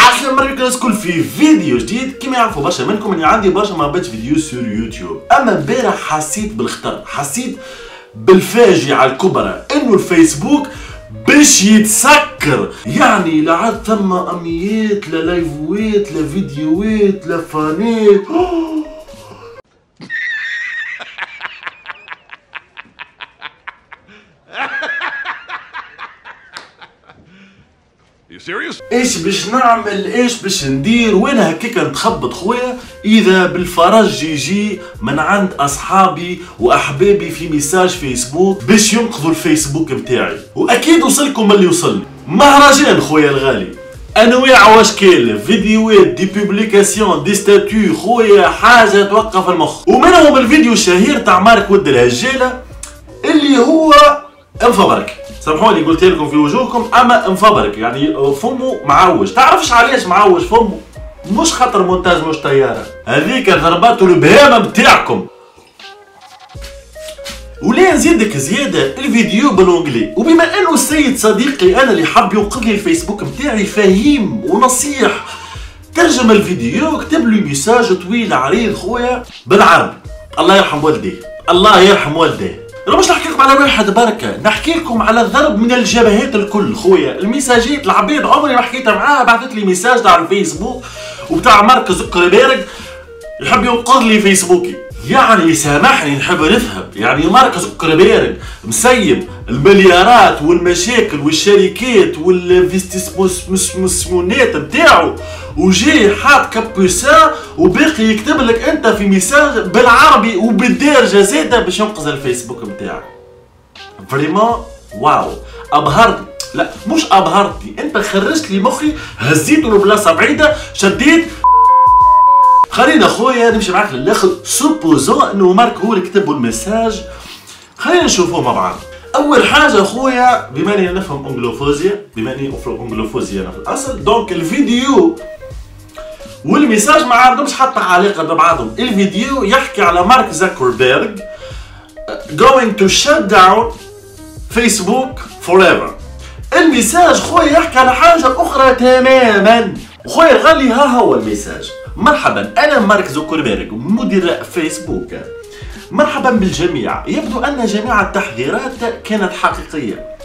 عسلامة مرحبا بكم في فيديو جديد. كما يعرفوا برشا منكم اني عندي برشا ما باتش فيديو سور يوتيوب، اما امبارح حسيت بالخطر، حسيت بالفاجعة الكبرى انه الفيسبوك باش يتسكر. يعني لا عاد ثم امنيات لا لايفوات لا فيديوهات لا فانات. ايش باش نعمل، ايش باش ندير، وانا هكاك نتخبط خويا اذا بالفرج يجي من عند اصحابي واحبابي في ميساج فيسبوك باش ينقذوا الفيسبوك بتاعي. واكيد وصلكم اللي وصلني مهرجان خويا الغالي، انواع واشكال، فيديوهات، دي بوبليكاسيون، دي ستاتيو، خويا حاجه توقف المخ. ومنهم الفيديو الشهير تاع مارك ود الهجاله اللي هو انفبرك. سامحوني قلت لكم في وجوهكم، اما انفبرك يعني فمه معوج. تعرفش علاش معوج فمه؟ مش خاطر مونتاج مش طياره، هذيك ضربات البهامه بتاعكم. ولا نزيدك زياده الفيديو بالانجلي، وبما انه السيد صديقي انا اللي حب ينقذ لي الفيسبوك بتاعي فهيم ونصيح، ترجم الفيديو كتب لي ميساج طويل عريض خويا بالعربي. الله يرحم والديه، الله يرحم والديه. انا مش نحكي لكم على واحد بركه، نحكي لكم على الضرب من الجبهات الكل خويا. الميساجات العبيد عمري ما حكيتها معاها، بعثت لي ميساج تاع الفيسبوك وبتاع مارك زوكربيرغ يحب ينقذ لي فيسبوكي. يعني سامحني نحب نفهم، يعني مارك زوكربيرغ مسيب المليارات والمشاكل والشركات والانفستيسمونات بتاعه، وجاي حاط كابوسان وباقي يكتب لك انت في ميساج بالعربي وبالدارجه زاده باش ينقذ الفيسبوك بتاعك. فريمون واو، ابهرتني. لا مش ابهرتني، انت خرجت لي مخي، هزيته لبلاصه بعيده، شديت. خلينا خويا نمشي معاك للاخر. سوبوزون انه مارك هو اللي كتب الميساج، خلينا نشوفوه مع بعض. اول حاجه خويا، بما اني نفهم انجلوفوزيا، بما اني انجلوفوزيا انا في الاصل، دونك الفيديو والميساج ما عندهمش حتى علاقه ببعضهم. الفيديو يحكي على مارك زوكربيرغ going to shut down Facebook forever. الميساج خويا يحكي على حاجه اخرى تماما. خويا الغالي ها هو الميساج. مرحبا، انا مارك زوكربيرغ مدير فيسبوك. مرحبا بالجميع. يبدو ان جميع التحذيرات كانت حقيقيه.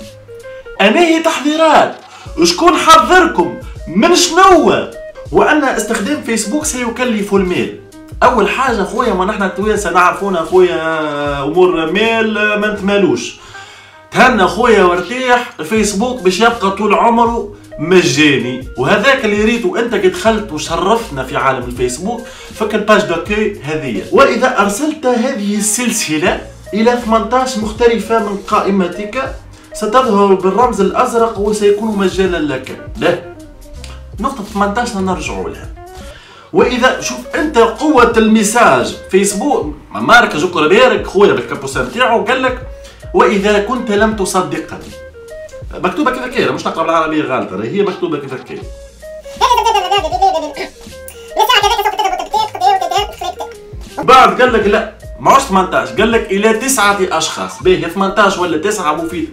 اما هي تحذيرات، شكون حذركم من شنو؟ وان استخدام فيسبوك سيكلف المال. اول حاجه خويا، ما نحن التوانسه نعرفونا خويا امور المال ما نتمالوش. تهنى خويا وارتاح، الفيسبوك باش يبقى طول عمره مجاني، وهذاك اللي ريتو انت كي دخلت وشرفتنا في عالم الفيسبوك. فك الباج دوكي هذه، واذا ارسلت هذه السلسله الى 18 مختلفه من قائمتك ستظهر بالرمز الازرق وسيكون مجانا لك. لا، نقطه 18 نرجعوا لها. واذا شوف انت قوه الميساج، فيسبوك مارك زوكربيرغ خويا بالكابوسان تاعو قال لك واذا كنت لم تصدقني. مكتوبه كيف كاين، مش نقرا بالعربيه غالطه، هي مكتوبه كيف كاين. بعد قال لك لا ماهوش 18، قال لك الى 9 اشخاص. باهي 18 ولا 9 مفيد.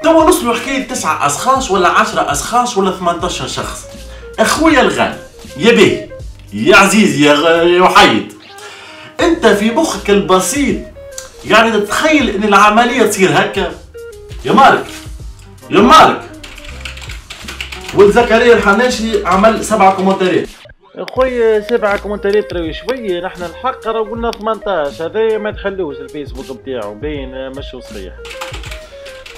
توا نوصلوا حكايه 9 اشخاص ولا 10 اشخاص ولا 18 شخص. اخويا الغالي، يا باهي يا عزيزي يا وحيد، انت في مخك البسيط يعني تتخيل ان العمليه تصير هكا؟ يا مارك، يا مارك، ولد زكريا الحناشي عمل 7 كومنتات. خويا 7 كومنتات راهي شويه، نحن الحق راه قلنا 18، هذايا ما تحلوش الفيسبوك بتاعو باين مش صحيح.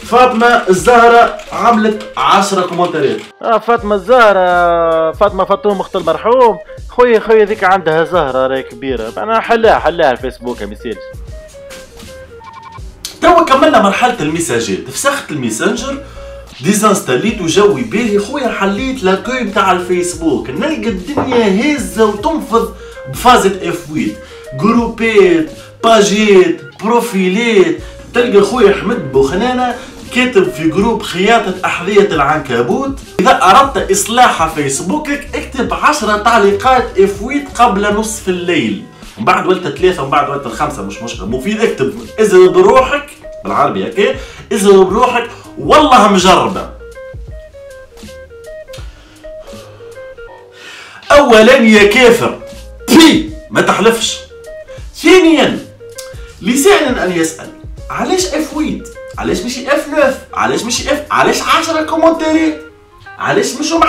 فاطمه الزهره عملت 10 كومنتات. فاطمه الزهره، فاطمه فاطوم اخت المرحوم. خويا ذيك عندها زهره راهي كبيره، انا حلاها الفيسبوك ما يسالش. توا كملنا مرحله الميساجات، فسخت الميسنجر، ديزانستاليت وجوي باهي خويا، حليت لاكوي نتاع الفيسبوك، نلقى الدنيا هازه وتنفض بفازة اف8، جروبات، باجات، بروفيلات. تلقى خويا حمد بوخنانه كاتب في جروب خياطة أحذية العنكبوت: إذا أردت إصلاح فيسبوكك اكتب 10 تعليقات اف8 قبل نصف الليل. ومن بعد ولت 3 ومن بعد ولت 5 مش مشكلة، مفيد. اكتب اذهب بروحك بالعربي هكا، اذهب بروحك والله مجربة. اولا يا كافر بي ما تحلفش. ثانيا لسانا ان يسال علاش اف8؟ علاش ماشي اف9؟ علاش ماشي علاش 10 كومنتات؟ علاش مشو 11؟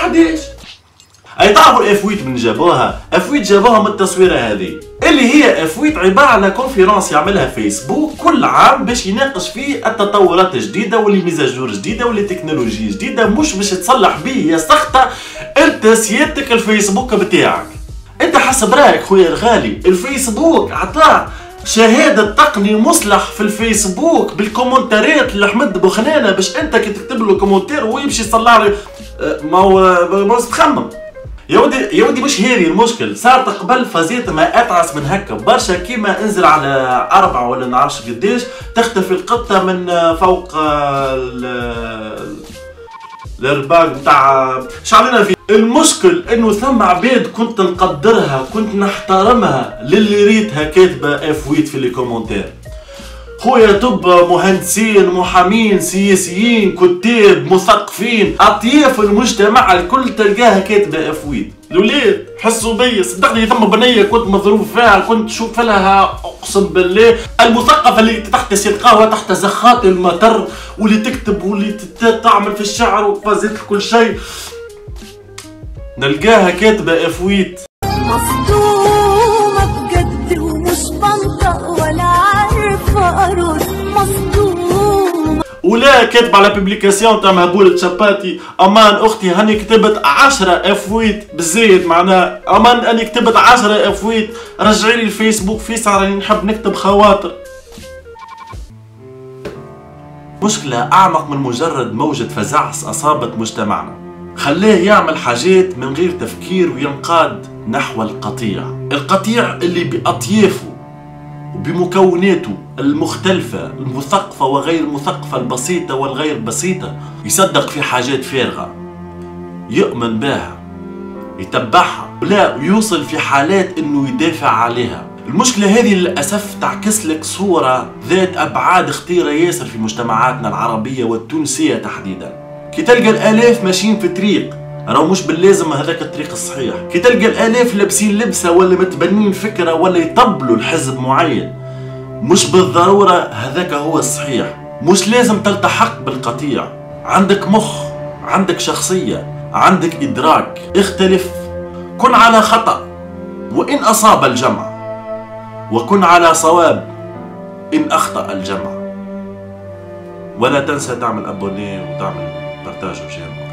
اي تعرفوا الاف8 من جابوها؟ اف8 جابوها من التصويره هذه اللي هي اف8 عباره على كونفيرونس يعملها فيسبوك كل عام باش يناقش فيه التطورات الجديده واللي ميزاجور جديده واللي تكنولوجيا جديده، مش باش تصلح بيه يا سخطه انت سيادتك الفيسبوك بتاعك. انت حسب رايك خويا الغالي الفيسبوك عطاه شهاده تقني مصلح في الفيسبوك بالكومنتارات لحمد بوخنانه باش انت كي تكتب له كومنتير ويمشي يصلح لي؟ ما هو تخمم يا ودي مش هذه المشكل. صارت قبل فازيت ما اتعس من هكا برشا، كيما انزل على 4 ولا نعرفش قداش تختفي القطه من فوق الرباق نتاع شعلنا فيه. المشكل انه ثم عباد كنت نقدرها كنت نحترمها للي ريتها كاتبه اف8 في لي كومنتير. خويا طب مهندسين محامين سياسيين كتاب مثقفين اطياف المجتمع الكل تلقاها كاتبه اف8. الولاد حسوا بيا صدقني ثم بنيه كنت مضروب فيها كنت نشوف لها اقسم بالله المثقفه اللي تحت سلقاها تحت زخات المطر واللي تكتب واللي تعمل في الشعر وفازت كل شيء نلقاها كاتبه اف8. مصدومة بجد ومش بنطق ولا عارفة أرد مصدومة. ولا كاتب على بيبليكاسيون تاع مهبولة شباتي امان اختي هاني كتبت 10 اف8 بالزايد معناها امان اني كتبت 10 اف8 رجعي لي الفيسبوك في ساعة راني نحب نكتب خواطر. مشكلة اعمق من مجرد موجة فزع اصابت مجتمعنا خلاه يعمل حاجات من غير تفكير وينقاد نحو القطيع اللي بأطيافه وبمكوناته المختلفة المثقفة وغير المثقفة البسيطة والغير بسيطة يصدق في حاجات فارغة يؤمن بها يتبعها ولا يوصل في حالات انه يدافع عليها. المشكلة هذه للأسف تعكس لك صورة ذات أبعاد خطيرة ياسر في مجتمعاتنا العربية والتونسية تحديدا. كي تلقى الآلاف ماشيين في طريق راهو مش باللازم هذاك الطريق الصحيح، كي تلقى الآلاف لابسين لبسة ولا متبنين فكرة ولا يطبلوا لحزب معين مش بالضرورة هذاك هو الصحيح. مش لازم تلتحق بالقطيع، عندك مخ عندك شخصية عندك إدراك، اختلف كن على خطأ وإن أصاب الجمع وكن على صواب إن أخطأ الجمع. ولا تنسى تعمل أبوني وتعمل بارتاج وشير.